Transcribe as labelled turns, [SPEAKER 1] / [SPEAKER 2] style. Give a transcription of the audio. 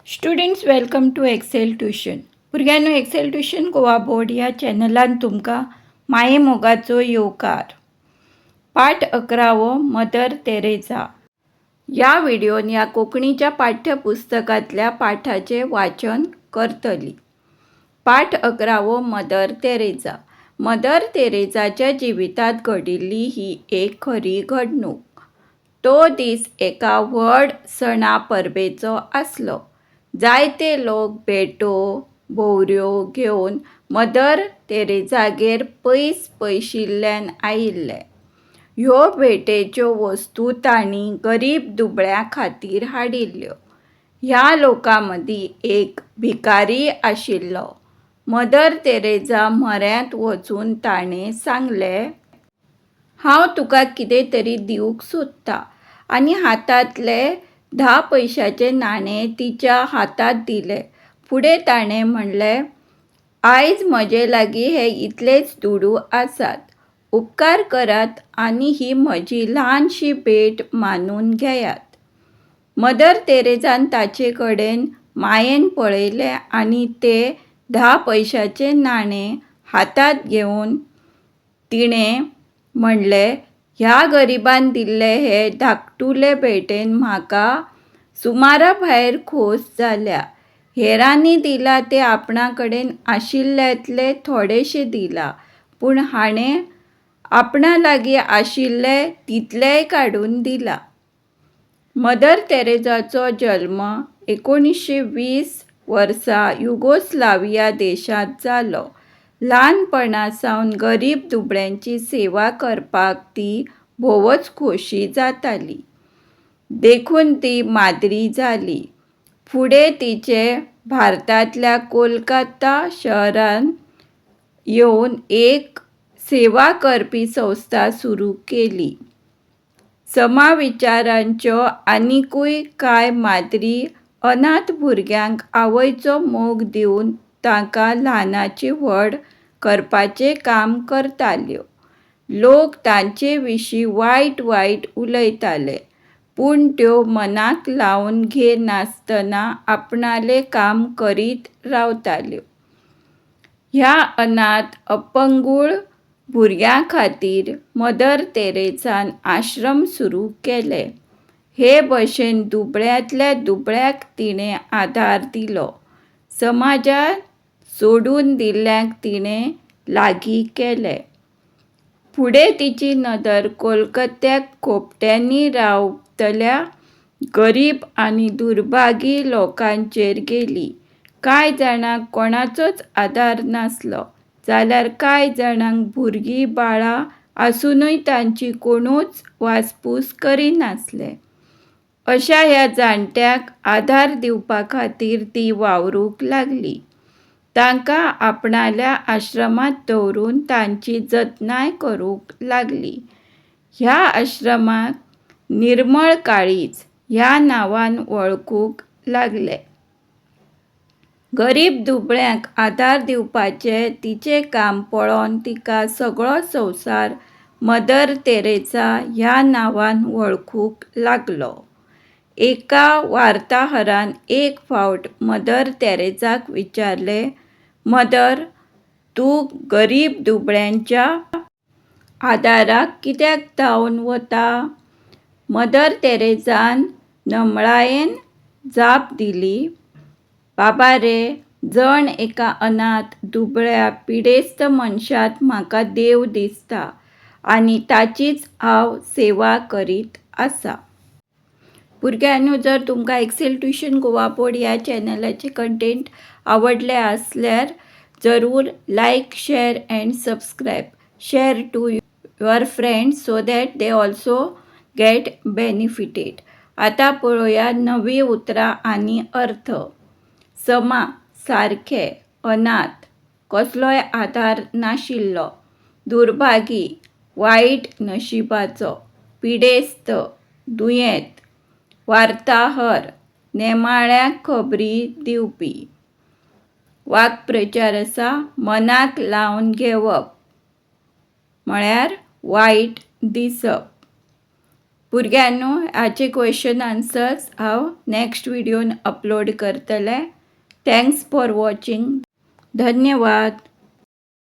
[SPEAKER 1] Students welcome to Excel tuition. भुरग्यांनो, Excel tuition Goa board ह्या चॅनलान तुमकां माये मोगाचो येवकार. पाठ 11 मदर तेरेसा. ह्या व्हिडिओन ह्या कोंकणीच्या पाठ्यपुस्तकांतल्या पाठाचे वाचन करतली. पाठ 11 मदर तेरेसा. मदर तेरेसाच्या जिवितांत घडिल्ली ही एक खरी घडणूक. तो दीस एका व्हड सणा परबेचो आसलो. जायते लोक भेटो भोवऱ्यो घेवन मदर तेरेसागेर पयस पयशिल्ल्यान आयिल्ले. ह्यो भेटेच्यो वस्तू तांणी गरीब दुबळ्यां खातीर हाडिल्ल्यो. ह्या लोकां मदीं एक भिकारी आशिल्लो. मदर तेरेसा म्हऱ्यांत वचून ताणें सांगलें, हांव तुका कितें तरी दिवंक सोदतां, आनी हातांतले 10 पैशाचे नाणें तिच्या हातांत दिलें. फुडें ताणें म्हणलें, आयज म्हजे लागीं हे इतलेच दुडू आसात. उपकार करात आनी ही म्हजी ल्हानशी भेट मानून घेयात. मदर तेरेसान ताचे कडेन मायेन पळयलें आनी तें 10 पैशाचें नाणें हातांत घेवन तिणें म्हणलें, ह्या गरिबान दिल्ले हे धाकटुले भेटेन म्हाका सुमरा भायर खोस जाल्या. हेरांनी दिला तें आपणा कडेन आशिल्ल्यांतले थोडेशें दिलां, पूण हाणें आपणा लागीं आशिल्ले तितलेय काडून दिला. मदर तेरेसाचो जल्म 1920 वर्सा युगोस्लाविया देशांत जालो. ल्हानपणासावन गरीब दुबळ्यांची सेवा करपाक ती भोवच खोशी जाताली. देखून ती माद्री जाली. फुडें तिचें भारतांतल्या कोलकाता शहरांत येवन एक सेवा करपी संस्था सुरू केली. समविचारांच्यो आनिकूय कांय माद्री अनाथ भुरग्यांक आवयचो मोग दिवन तांकां ल्हानाची व्हड करपाचें काम करताल्यो. लोक तांचे विशीं वायट उलयताले, पूण त्यो मनाक लावन घेनासतना आपणालें काम करीत रावताल्यो. ह्या अनाथ अपंगूळ भुरग्यां खातीर मदर तेरेसान आश्रम सुरू केले. हे भशेन दुबळ्यांतल्या दुबळ्याक तिणें आदार दिलो. समाजांत सोडून दिल्ल्यांक तिणें लागीं केलें. फुडें तिची नदर कोलकात्याक खोपट्यांनी रावतल्या गरीब आनी दुर्भागी लोकांचेर गेली. कांय जाणांक कोणाचोच आदार नासलो, जाल्यार कांय जाणांक भुरगीं बाळां आसुनूय तांची कोणूच वासपूस करिनासले. अशा ह्या जाणट्यांक आदार दिवपा खातीर ती वावरूंक लागली. तांकां आपणाल्या आश्रमांत दवरून तांची जतनाय करूंक लागली. ह्या आश्रमाक निर्मळ काळीज ह्या नांवान वळखूंक लागले. गरीब दुबळ्यांक आदार दिवपाचें तिचें काम पळोवन तिका सगळो संवसार मदर तेरेसा ह्या नांवान वळखूंक लागलो. एका वार्ताहरान एक फावट मदर तेरेसाक विचारलें, मदर, तूं गरीब दुबळ्यांच्या आदाराक कित्याक धांवन वता? मदर तेरेसान नमळायेन जाप दिली, बाबा रे, जण एका अनाथ दुबळ्या पिडेस्त मनशांत म्हाका देव दिसता आनी ताचीच हांव सेवा करीत आसां. भुरग्यांनो, जर तुमकां एक्सेल ट्युशन गोवा बोर्ड ह्या चॅनलाचे कंटेंट आवडले असल्यार जरूर like, share and subscribe. Share to your friends so that they also get benefited. आता पळोवया नवी उतरां आनी अर्थ. समा, सारखे. अनाथ, कसलोय आदार नाशिल्लो. दुर्भागी, वायट नशिबाचो. पिडेस्त, दुयेंत. वार्ताहर, नेमाळ्यांक खबरी दिवपी. वाक्प्रचार आसा, मनाक लावन घेवप म्हळ्यार वायट दिसप. भुरग्यांनो हाचे क्वेश्चन आन्सर्स हांव नेक्स्ट व्हिडिओन अपलोड करतलें. Thanks for watching. धन्यवाद.